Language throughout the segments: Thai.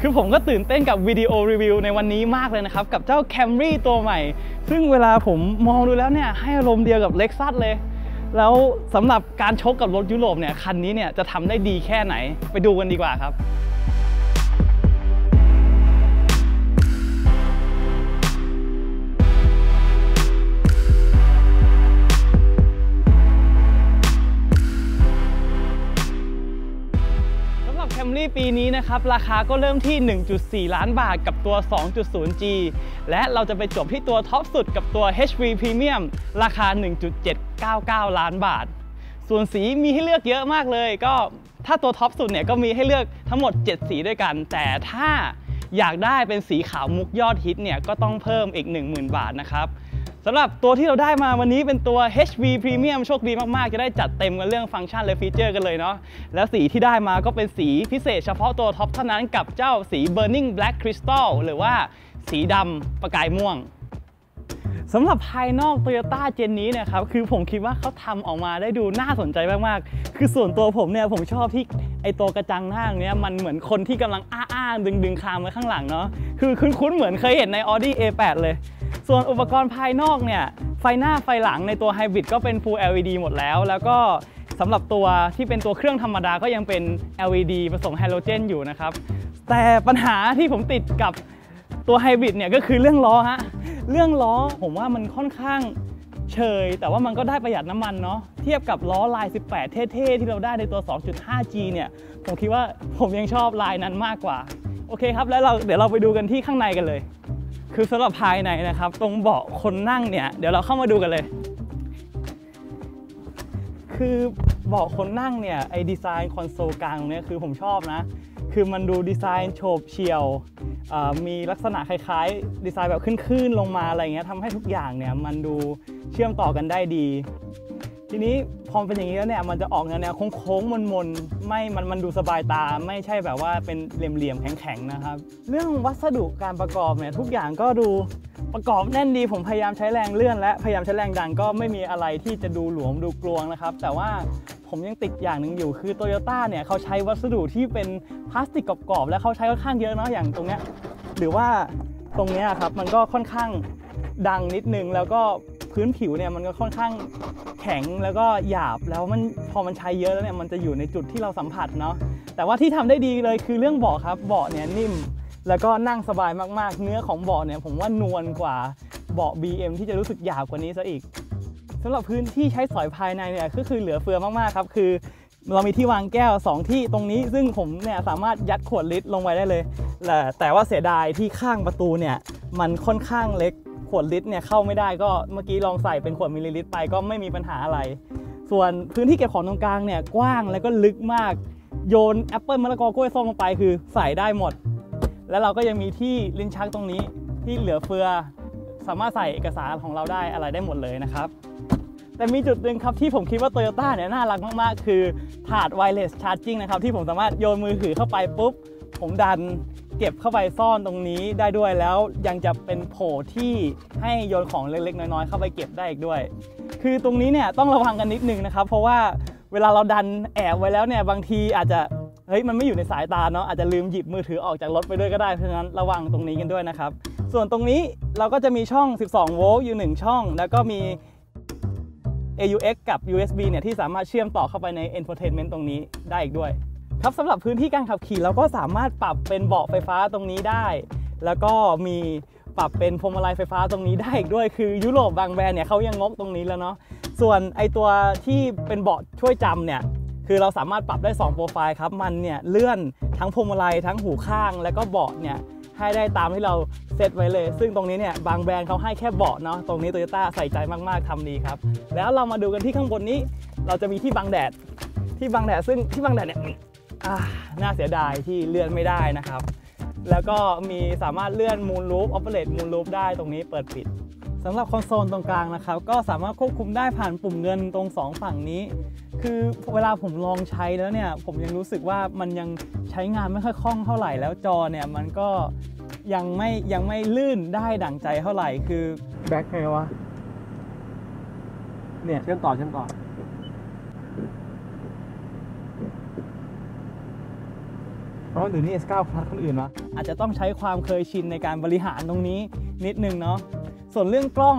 คือผมก็ตื่นเต้นกับวิดีโอรีวิวในวันนี้มากเลยนะครับกับเจ้า Camry ตัวใหม่ซึ่งเวลาผมมองดูแล้วเนี่ยให้อารมณ์เดียวกับ Lexus เลยแล้วสำหรับการชกกับรถยุโรปเนี่ยคันนี้เนี่ยจะทำได้ดีแค่ไหนไปดูกันดีกว่าครับCamry ปีนี้นะครับราคาก็เริ่มที่ 1.4 ล้านบาทกับตัว 2.0G และเราจะไปจบที่ตัวท็อปสุดกับตัว HV Premium ราคา 1.799 ล้านบาทส่วนสีมีให้เลือกเยอะมากเลยก็ถ้าตัวท็อปสุดเนี่ยก็มีให้เลือกทั้งหมด7สีด้วยกันแต่ถ้าอยากได้เป็นสีขาวมุกยอดฮิตเนี่ยก็ต้องเพิ่มอีก 10,000 บาทนะครับสำหรับตัวที่เราได้มาวันนี้เป็นตัว HV Premium โชคดีมากๆจะได้จัดเต็มกันเรื่องฟังก์ชันและฟีเจอร์กันเลยเนาะแล้วสีที่ได้มาก็เป็นสีพิเศษเฉพาะตัวท็อปเท่านั้นกับเจ้าสี Burning Black Crystal หรือว่าสีดำประกายม่วงสำหรับภายนอก Toyota เจนนี้เนี่ยครับคือผมคิดว่าเขาทำออกมาได้ดูน่าสนใจมากๆคือส่วนตัวผมเนี่ยผมชอบที่ไอตัวกระจังหน้าเนี้ยมันเหมือนคนที่กำลังอ้าดึงคางไว้ข้างหลังเนาะคือคุ้นๆเหมือนเคยเห็นใน Audi A8 เลยส่วนอุปกรณ์ภายนอกเนี่ยไฟหน้าไฟหลังในตัว Hybrid ก็เป็น Full LED หมดแล้วก็สำหรับตัวที่เป็นตัวเครื่องธรรมดาก็ยังเป็น LED ผสมไฮโดรเจนอยู่นะครับแต่ปัญหาที่ผมติดกับตัว Hybrid เนี่ยก็คือเรื่องล้อฮะเรื่องล้อผมว่ามันค่อนข้างเฉยแต่ว่ามันก็ได้ประหยัดน้ำมันเนาะเทียบกับล้อลาย 18 เท่ๆที่เราได้ในตัว 2.5G เนี่ยผมคิดว่าผมยังชอบลายนั้นมากกว่าโอเคครับแล้วเดี๋ยวเราไปดูกันที่ข้างในกันเลยคือสำหรับภายในนะครับตรงเบาะคนนั่งเนี่ยเดี๋ยวเราเข้ามาดูกันเลยคือเบาะคนนั่งเนี่ยไอ้ดีไซน์คอนโซลกลางตรงนี้คือผมชอบนะคือมันดูดีไซน์โฉบเฉี่ยวมีลักษณะคล้ายๆดีไซน์แบบขึ้นลงมาอะไรเงี้ยทำให้ทุกอย่างเนี่ยมันดูเชื่อมต่อกันได้ดีทีนี้พอเป็นอย่างนี้แล้วเนี่ยมันจะออกแนวโค้งๆมนๆไม่มันดูสบายตาไม่ใช่แบบว่าเป็นเหลี่ยมๆแข็งๆนะครับเรื่องวัสดุการประกอบเนี่ยทุกอย่างก็ดูประกอบแน่นดีผมพยายามใช้แรงเลื่อนและพยายามใช้แรงดันก็ไม่มีอะไรที่จะดูหลวมดูกลวงนะครับแต่ว่าผมยังติดอย่างหนึ่งอยู่คือ Toyota เนี่ยเขาใช้วัสดุที่เป็นพลาสติกกรอบๆและเขาใช้ค่อนข้างเยอะเนาะอย่างตรงเนี้ยหรือว่าตรงเนี้ยครับมันก็ค่อนข้างดังนิดนึงแล้วก็พื้นผิวเนี่ยมันก็ค่อนข้างแข็งแล้วก็หยาบแล้วมันพอมันใช้เยอะแล้วเนี่ยมันจะอยู่ในจุดที่เราสัมผัสเนาะแต่ว่าที่ทำได้ดีเลยคือเรื่องเบาะครับเบาะเนี่ยนิ่มแล้วก็นั่งสบายมากๆเนื้อของเบาะเนี่ยผมว่านวลกว่าเบาะ BM ที่จะรู้สึกหยาบกว่านี้ซะอีกสำหรับพื้นที่ใช้สอยภายในเนี่ยก็คือเหลือเฟือมากๆครับคือเรามีที่วางแก้ว2ที่ตรงนี้ซึ่งผมเนี่ยสามารถยัดขวดลิตรลงไปได้เลยแต่ว่าเสียดายที่ข้างประตูเนี่ยมันค่อนข้างเล็กขวดลิตรเนี่ยเข้าไม่ได้ก็เมื่อกี้ลองใส่เป็นขวดมิลลิลิตรไปก็ไม่มีปัญหาอะไรส่วนพื้นที่เก็บของตรงกลางเนี่ยกว้างแล้วก็ลึกมากโยนแอปเปิลมะละกอกล้วยส้มลงไปคือใส่ได้หมดแล้วเราก็ยังมีที่ลิ้นชักตรงนี้ที่เหลือเฟือสามารถใส่เอกสารของเราได้อะไรได้หมดเลยนะครับแต่มีจุดหนึ่งครับที่ผมคิดว่า Toyota เนี่ยน่ารักมากๆคือถาด wireless charging นะครับที่ผมสามารถโยนมือถือเข้าไปปุ๊บผมดันเก็บเข้าไปซ่อนตรงนี้ได้ด้วยแล้วยังจะเป็นโผล่ที่ให้โยนของเล็กๆน้อยๆเข้าไปเก็บได้อีกด้วยคือตรงนี้เนี่ยต้องระวังกันนิดนึงนะครับเพราะว่าเวลาเราดันแอบไว้แล้วเนี่ยบางทีอาจจะมันไม่อยู่ในสายตาเนาะอาจจะลืมหยิบมือถือออกจากรถไปด้วยก็ได้เพราะฉะนั้นระวังตรงนี้กันด้วยนะครับส่วนตรงนี้เราก็จะมีช่อง12โวลต์อยู่1ช่องแล้วก็มี AUX กับ USB เนี่ยที่สามารถเชื่อมต่อเข้าไปใน Infotainment ตรงนี้ได้อีกด้วยครับสำหรับพื้นที่การขับขี่เราก็สามารถปรับเป็นเบาะไฟฟ้าตรงนี้ได้แล้วก็มีปรับเป็นพวงมาลัยไฟฟ้าตรงนี้ได้อีกด้วยคือยุโรปบางแบรนด์เนี่ยเขายังงกตรงนี้แล้วเนาะส่วนไอตัวที่เป็นเบาะช่วยจำเนี่ยคือเราสามารถปรับได้2โปรไฟล์ครับมันเนี่ยเลื่อนทั้งพวงมาลัยทั้งหูข้างแล้วก็เบาะเนี่ยให้ได้ตามที่เราเซตไว้เลยซึ่งตรงนี้เนี่ยบางแบรนด์เขาให้แค่เบาะเนาะตรงนี้ Toyota ใส่ใจมากๆทำดีครับแล้วเรามาดูกันที่ข้างบนนี้เราจะมีที่บังแดดซึ่งที่บังแดดเนี่ยน่าเสียดายที่เลื่อนไม่ได้นะครับแล้วก็มีสามารถเลื่อน Moon Roof Operate Moon Roof ได้ตรงนี้เปิดปิดสำหรับคอนโซลตรงกลางนะครับก็สามารถควบคุมได้ผ่านปุ่มเงินตรง2ฝั่งนี้คือเวลาผมลองใช้แล้วเนี่ยผมยังรู้สึกว่ามันยังใช้งานไม่ค่อยคล่องเท่าไหร่แล้วจอเนี่ยมันก็ยังไม่ลื่นได้ดั่งใจเท่าไหร่คือแบ็คไงวะเนี่ยเชื่อมต่อเ ค เพราะหรือนี่ S9 Plus คนอื่นวะอาจจะต้องใช้ความเคยชินในการบริหารตรงนี้นิดนึงเนาะส่วนเรื่องกล้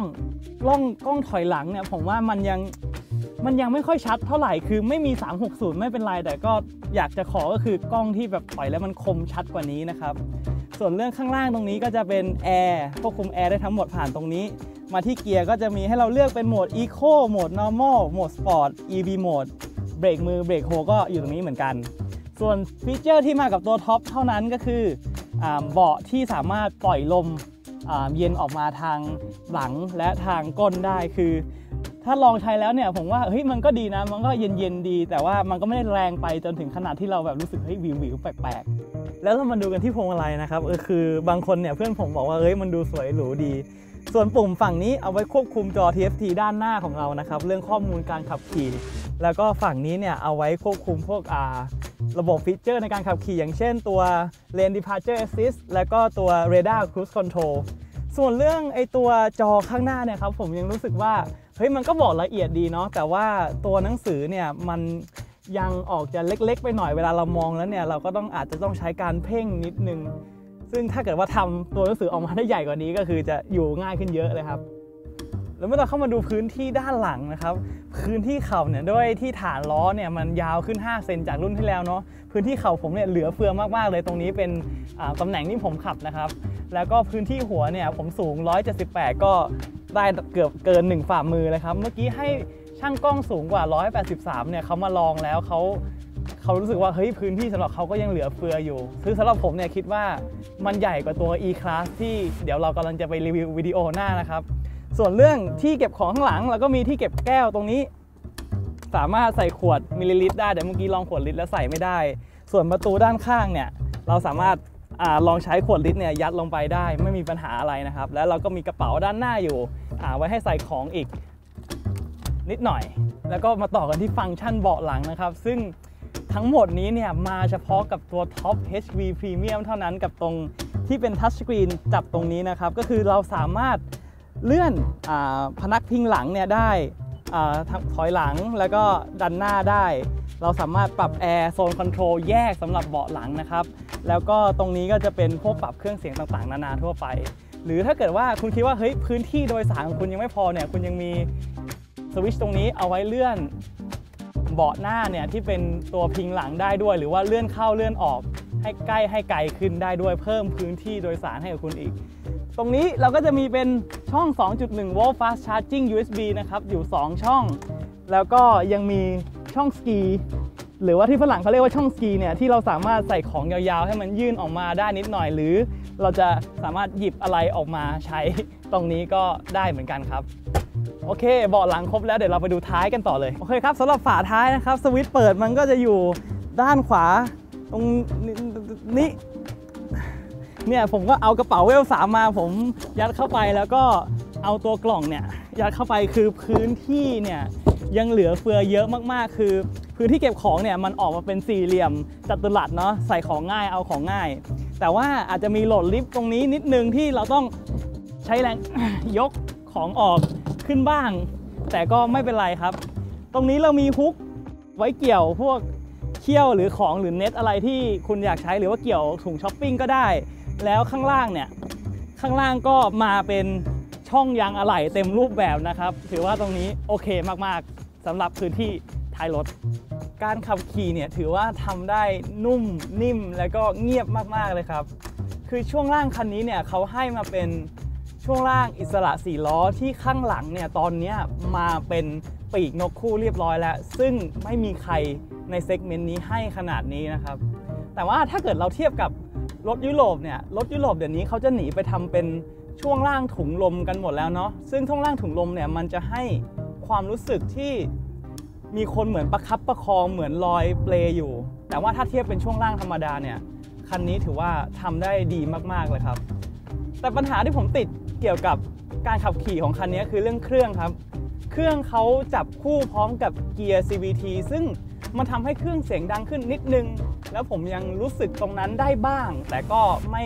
องถอยหลังเนี่ยผมว่ามันยังไม่ค่อยชัดเท่าไหร่คือไม่มี360ไม่เป็นไรแต่ก็อยากจะขอก็คือกล้องที่แบบถอยแล้วมันคมชัดกว่านี้นะครับส่วนเรื่องข้างล่างตรงนี้ก็จะเป็นแอร์ควบคุมแอร์ได้ทั้งหมดผ่านตรงนี้มาที่เกียร์ก็จะมีให้เราเลือกเป็นโหมด Eco โหมด Normal โหมด Sport EV โหมดเบรกมือเบรกโฮก็อยู่ตรงนี้เหมือนกันส่วนฟีเจอร์ที่มากับตัวท็อปเท่านั้นก็คือเบาะที่สามารถปล่อยลมเย็นออกมาทางหลังและทางก้นได้คือถ้าลองใช้แล้วเนี่ยผมว่าเฮ้ยมันก็ดีนะมันก็เย็นๆดีแต่ว่ามันก็ไม่ได้แรงไปจนถึงขนาดที่เราแบบรู้สึกเฮ้ยวิวแปลกๆแล้วเรามาดูกันที่พวงมาลัยนะครับคือบางคนเนี่ยเพื่อนผมบอกว่าเฮ้ยมันดูสวยหรูดีส่วนปุ่มฝั่งนี้เอาไว้ควบคุมจอ TFT ด้านหน้าของเรานะครับเรื่องข้อมูลการขับขี่แล้วก็ฝั่งนี้เนี่ยเอาไว้ควบคุมพวกระบบฟีเจอร์ในการขับขี่อย่างเช่นตัว Lane Departure Assist แล้วก็ตัว Radar Cruise Control ส่วนเรื่องไอตัวจอข้างหน้าเนี่ยครับผมยังรู้สึกว่าเฮ้ยมันก็บอกละเอียดดีเนาะแต่ว่าตัวหนังสือเนี่ยมันยังออกจะเล็กๆไปหน่อยเวลาเรามองแล้วเนี่ยเราก็อาจจะต้องใช้การเพ่งนิดนึงซึ่งถ้าเกิดว่าทำตัวหนังสือออกมาได้ใหญ่กว่านี้ก็คือจะอยู่ง่ายขึ้นเยอะเลยครับแล้วเมื่อเราเข้ามาดูพื้นที่ด้านหลังนะครับพื้นที่เข่าเนี่ยด้วยที่ฐานล้อเนี่ยมันยาวขึ้น5 เซนจากรุ่นที่แล้วเนาะพื้นที่เข่าผมเนี่ยเหลือเฟือมากๆเลยตรงนี้เป็นตำแหน่งที่ผมขับนะครับแล้วก็พื้นที่หัวเนี่ยผมสูง178ก็ได้เกือบเกิน1ฝ่ามือเลยครับเมื่อกี้ให้ช่างกล้องสูงกว่า183เนี่ยเขามาลองแล้วเขารู้สึกว่าเฮ้ยพื้นที่สำหรับเขาก็ยังเหลือเฟืออยู่คือสำหรับผมเนี่ยคิดว่ามันใหญ่กว่าตัว E-Class ที่เดี๋ยวเรากำลังจะไปรีวิววิดีโอหน้านะครับส่วนเรื่องที่เก็บของข้างหลังเราก็มีที่เก็บแก้วตรงนี้สามารถใส่ขวดมิลลิลิตรได้แต่เมื่อกี้ลองขวดลิตรแล้วใส่ไม่ได้ส่วนประตูด้านข้างเนี่ยเราสามารถลองใช้ขวดลิตรเนี่ยยัดลงไปได้ไม่มีปัญหาอะไรนะครับแล้วเราก็มีกระเป๋าด้านหน้าอยู่ไว้ให้ใส่ของอีกนิดหน่อยแล้วก็มาต่อกันที่ฟังก์ชันเบาะหลังนะครับซึ่งทั้งหมดนี้เนี่ยมาเฉพาะกับตัว Top HV Premium เท่านั้นกับตรงที่เป็นทัชสกรีนจับตรงนี้นะครับก็คือเราสามารถเลื่อนพนักพิงหลังเนี่ยได้ถอยหลังแล้วก็ดันหน้าได้เราสามารถปรับแอร์โซนคอนโทรลแยกสำหรับเบาะหลังนะครับแล้วก็ตรงนี้ก็จะเป็นพวกปรับเครื่องเสียงต่างๆนานาทั่วไปหรือถ้าเกิดว่าคุณคิดว่าเฮ้ยพื้นที่โดยสารของคุณยังไม่พอเนี่ยคุณยังมีสวิตช์ตรงนี้เอาไว้เลื่อนเบาะหน้าเนี่ยที่เป็นตัวพิงหลังได้ด้วยหรือว่าเลื่อนเข้าเลื่อนออกให้ใกล้ให้ไกลขึ้นได้ด้วยเพิ่มพื้นที่โดยสารให้กับคุณอีกตรงนี้เราก็จะมีเป็นช่อง 2.1 โวลต์ Fast Charging USB นะครับอยู่2ช่องแล้วก็ยังมีช่องสกีหรือว่าที่ฝรั่งเขาเรียกว่าช่องสกีเนี่ยที่เราสามารถใส่ของยาวๆให้มันยื่นออกมาได้นิดหน่อยหรือเราจะสามารถหยิบอะไรออกมาใช้ตรงนี้ก็ได้เหมือนกันครับโอเคเบาะหลังครบแล้วเดี๋ยวเราไปดูท้ายกันต่อเลยโอเคครับสำหรับฝาท้ายนะครับสวิตช์เปิดมันก็จะอยู่ด้านขวาตรงนี้เนี่ยผมก็เอากระเป๋าเวล3มาผมยัดเข้าไปแล้วก็เอาตัวกล่องเนี่ยยัดเข้าไปคือพื้นที่เนี่ยยังเหลือเฟือเยอะมากๆคือพื้นที่เก็บของเนี่ยมันออกมาเป็นสี่เหลี่ยมจัตุรัสเนาะใส่ของง่ายเอาของง่ายแต่ว่าอาจจะมีโหลดลิฟต์ตรงนี้นิดนึงที่เราต้องใช้แรงยกของออกขึ้นบ้างแต่ก็ไม่เป็นไรครับตรงนี้เรามีฮุกไว้เกี่ยวพวกเขี้ยวหรือของหรือเน็ตอะไรที่คุณอยากใช้หรือว่าเกี่ยวถุงช้อปปิ้งก็ได้แล้วข้างล่างเนี่ยข้างล่างก็มาเป็นช่องยางอะไหล่เต็มรูปแบบนะครับถือว่าตรงนี้โอเคมากๆสำหรับพื้นที่ท้ายรถการขับขี่เนี่ยถือว่าทำได้นุ่มนิ่มแล้วก็เงียบมากๆเลยครับคือช่วงล่างคันนี้เนี่ยเขาให้มาเป็นช่วงล่างอิสระ4ล้อที่ข้างหลังเนี่ยตอนนี้มาเป็นปีกนกคู่เรียบร้อยแล้วซึ่งไม่มีใครในเซกเมนต์นี้ให้ขนาดนี้นะครับแต่ว่าถ้าเกิดเราเทียบกับรถยุโรปเนี่ยรถยุโรปเดี๋ยวนี้เขาจะหนีไปทำเป็นช่วงล่างถุงลมกันหมดแล้วเนาะซึ่งช่วงล่างถุงลมเนี่ยมันจะให้ความรู้สึกที่มีคนเหมือนประคับประคองเหมือนลอยเปลอยู่แต่ว่าถ้าเทียบเป็นช่วงล่างธรรมดาเนี่ยคันนี้ถือว่าทำได้ดีมากๆเลยครับแต่ปัญหาที่ผมติดเกี่ยวกับการขับขี่ของคันนี้คือเรื่องเครื่องครับเครื่องเขาจับคู่พร้อมกับเกียร์ CVT ซึ่งมันทำให้เครื่องเสียงดังขึ้นนิดนึงแล้วผมยังรู้สึกตรงนั้นได้บ้างแต่ก็ไม่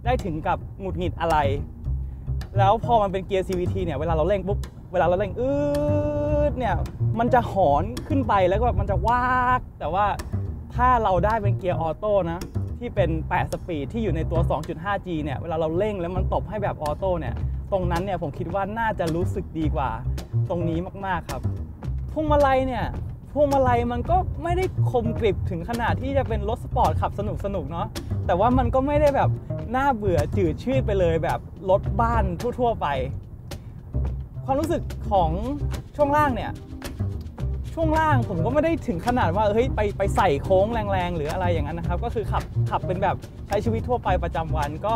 ได้ถึงกับหงุดหงิดอะไรแล้วพอมันเป็นเกียร์ CVT เนี่ยเวลาเราเร่งปุ๊บเวลาเราเร่งเนี่ยมันจะหอนขึ้นไปแล้วก็แบบมันจะวากแต่ว่าถ้าเราได้เป็นเกียร์ออโต้นะ ที่เป็น8สปีดที่อยู่ในตัว 2.5G เนี่ยเวลาเราเร่งแล้วมันตบให้แบบออโต้เนี่ยตรงนั้นเนี่ยผมคิดว่าน่าจะรู้สึกดีกว่าตรงนี้มากๆครับพวงมาลัยมันก็ไม่ได้คมกริบถึงขนาดที่จะเป็นรถสปอร์ตขับสนุกเนาะแต่ว่ามันก็ไม่ได้แบบน่าเบื่อจืดชืดไปเลยแบบรถบ้านทั่วๆไปความรู้สึกของช่วงล่างเนี่ยช่วงล่างผมก็ไม่ได้ถึงขนาดว่าเฮ้ยไปใส่โค้งแรงๆหรืออะไรอย่างนั้นนะครับก็คือขับเป็นแบบใช้ชีวิตทั่วไปประจำวันก็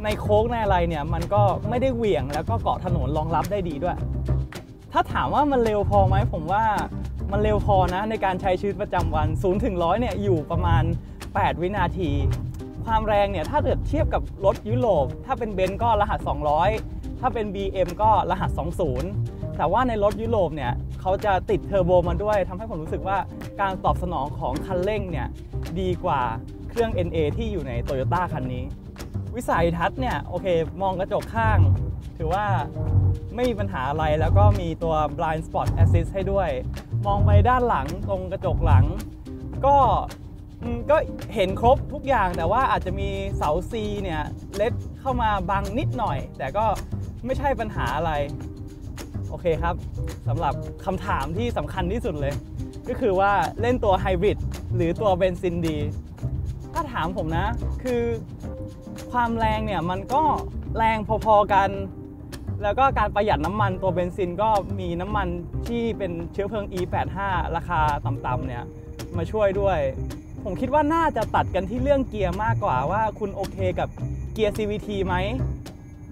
ในโค้งในอะไรเนี่ยมันก็ไม่ได้เหวี่ยงแล้วก็เกาะถนนรองรับได้ดีด้วยถ้าถามว่ามันเร็วพอไหมผมว่ามันเร็วพอนะในการใช้ชีวิตประจำวัน0 ถึง 100เนี่ยอยู่ประมาณ8วินาทีความแรงเนี่ยถ้าเกิดเทียบกับรถยุโรปถ้าเป็นเบนซ์ก็รหัส200ถ้าเป็น BM ก็รหัส20แต่ว่าในรถยุโรปเนี่ยเขาจะติดเทอร์โบมาด้วยทำให้ผมรู้สึกว่าการตอบสนองของคันเร่งเนี่ยดีกว่าเครื่อง NA ที่อยู่ใน Toyota คันนี้วิสัยทัศน์เนี่ยโอเคมองกระจกข้างถือว่าไม่มีปัญหาอะไรแล้วก็มีตัว Blind Spot Assist ให้ด้วยมองไปด้านหลังตรงกระจกหลังก็เห็นครบทุกอย่างแต่ว่าอาจจะมีเสา C เนี่ยเล็ดเข้ามาบังนิดหน่อยแต่ก็ไม่ใช่ปัญหาอะไรโอเคครับสำหรับคำถามที่สำคัญที่สุดเลยก็คือว่าเล่นตัวไฮบริดหรือตัวเบนซินดีถ้าถามผมนะคือความแรงเนี่ยมันก็แรงพอๆกันแล้วก็การประหยัดน้ำมันตัวเบนซินก็มีน้ำมันที่เป็นเชื้อเพลิง E85 ราคาต่ำๆเนี่ยมาช่วยด้วยผมคิดว่าน่าจะตัดกันที่เรื่องเกียร์มากกว่าว่าคุณโอเคกับเกียร์ CVT ไหม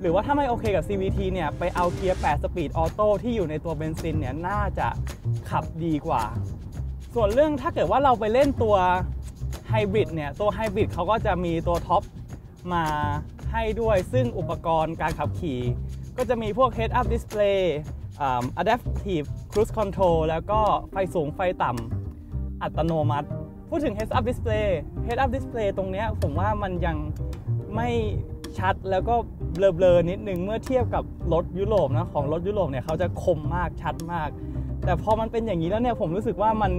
หรือว่าถ้าไม่โอเคกับ CVT เนี่ยไปเอาเกียร์8สปีดออโต้ที่อยู่ในตัวเบนซินเนี่ยน่าจะขับดีกว่าส่วนเรื่องถ้าเกิดว่าเราไปเล่นตัวไฮบริดเนี่ยตัวไฮบริดเขาก็จะมีตัวท็อปมาให้ด้วยซึ่งอุปกรณ์การขับขี่ก็จะมีพวก Head Up Display Adaptive Cruise Control แล้วก็ไฟสูงไฟต่ำอัตโนมัติพูดถึง Head Up Display ตรงนี้ผมว่ามันยังไม่ชัดแล้วก็เบลอๆนิดนึงเมื่อเทียบกับรถยุโรปนะของรถยุโรปเนี่ยเขาจะคมมากชัดมากแต่พอมันเป็นอย่างนี้แล้วเนี่ยผมรู้สึกว่ามัน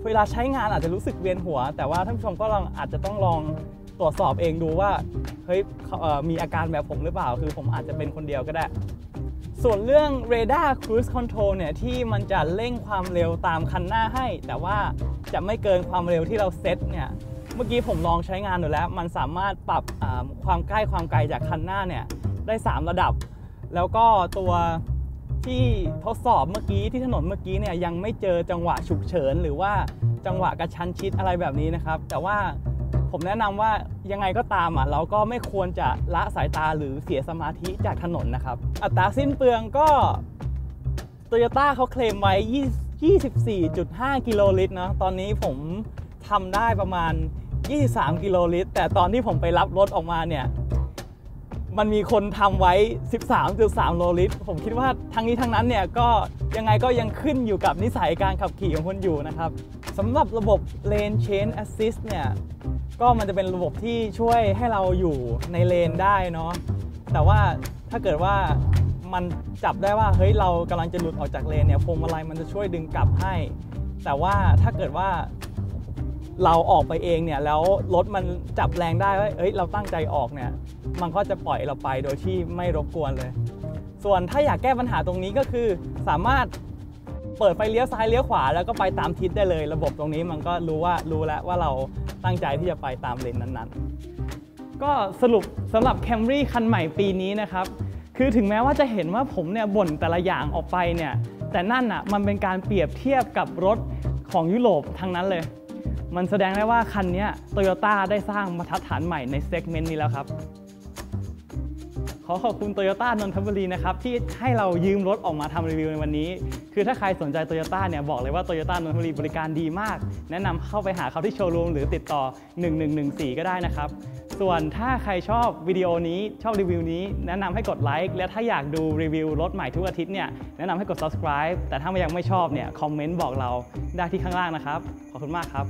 เวลาใช้งานอาจจะรู้สึกเวียนหัวแต่ว่าท่านผู้ชมก็อาจจะต้องลองตรวจสอบเองดูว่าเฮ้ยมีอาการแบบผมหรือเปล่าคือผมอาจจะเป็นคนเดียวก็ได้ส่วนเรื่อง Radar Cruise Control เนี่ยที่มันจะเร่งความเร็วตามคันหน้าให้แต่ว่าจะไม่เกินความเร็วที่เราเซตเนี่ยเมื่อกี้ผมลองใช้งานดูแล้วมันสามารถปรับความใกล้ความไกลจากคันหน้าเนี่ยได้3ระดับแล้วก็ตัวที่ทดสอบเมื่อกี้ที่ถนนเมื่อกี้เนี่ยยังไม่เจอจังหวะฉุกเฉินหรือว่าจังหวะกระชั้นชิดอะไรแบบนี้นะครับแต่ว่าผมแนะนำว่ายังไงก็ตามเราก็ไม่ควรจะละสายตาหรือเสียสมาธิจากถนนนะครับอัตราสิ้นเปลืองก็ Toyota เขาเคลมไว้ 24.5 กิโลลิตรนะตอนนี้ผมทำได้ประมาณ23 กิโลลิตรแต่ตอนที่ผมไปรับรถออกมาเนี่ยมันมีคนทำไว้ 13.3 โลลิตรผมคิดว่าทั้งนี้ทั้งนั้นเนี่ยก็ยังไงก็ยังขึ้นอยู่กับนิสัยการขับขี่ของคนอยู่นะครับสำหรับระบบ Lane Change Assist เนี่ยก็มันจะเป็นระบบที่ช่วยให้เราอยู่ในเลนได้เนาะแต่ว่าถ้าเกิดว่ามันจับได้ว่าเฮ้ยเรากำลังจะหลุดออกจากเลนเนี่ยพวงมาลัยมันจะช่วยดึงกลับให้แต่ว่าถ้าเกิดว่าเราออกไปเองเนี่ยแล้วรถมันจับแรงได้ว่าเอ้ยเราตั้งใจออกเนี่ยมันก็จะปล่อยเราไปโดยที่ไม่รบกวนเลยส่วนถ้าอยากแก้ปัญหาตรงนี้ก็คือสามารถเปิดไฟเลี้ยวซ้ายเลี้ยวขวาแล้วก็ไปตามทิศได้เลยระบบตรงนี้มันก็รู้แล้วว่าเราตั้งใจที่จะไปตามเลนนั้นๆก็สรุปสำหรับ Camry คันใหม่ปีนี้นะครับคือถึงแม้ว่าจะเห็นว่าผมเนี่ยบ่นแต่ละอย่างออกไปเนี่ยแต่นั่นมันเป็นการเปรียบเทียบกับรถของยุโรปทั้งนั้นเลยมันแสดงได้ว่าคันนี้ Toyota ได้สร้างมาตรฐานใหม่ในเซกเมนต์นี้แล้วครับขอขอบคุณ Toyota นนทบุรีนะครับที่ให้เรายืมรถออกมาทำรีวิวในวันนี้คือถ้าใครสนใจ Toyota เนี่ยบอกเลยว่า Toyota นนทบุรีบริการดีมากแนะนำเข้าไปหาเขาที่โชว์รูมหรือติดต่อ1114ก็ได้นะครับส่วนถ้าใครชอบวิดีโอนี้ชอบรีวิวนี้แนะนำให้กดไลค์และถ้าอยากดูรีวิวรถใหม่ทุกอาทิตย์เนี่ยแนะนำให้กด subscribe แต่ถ้ายังไม่ชอบเนี่ยคอมเมนต์บอกเราได้ที่ข้างล่างนะครับขอบคุณมากครับ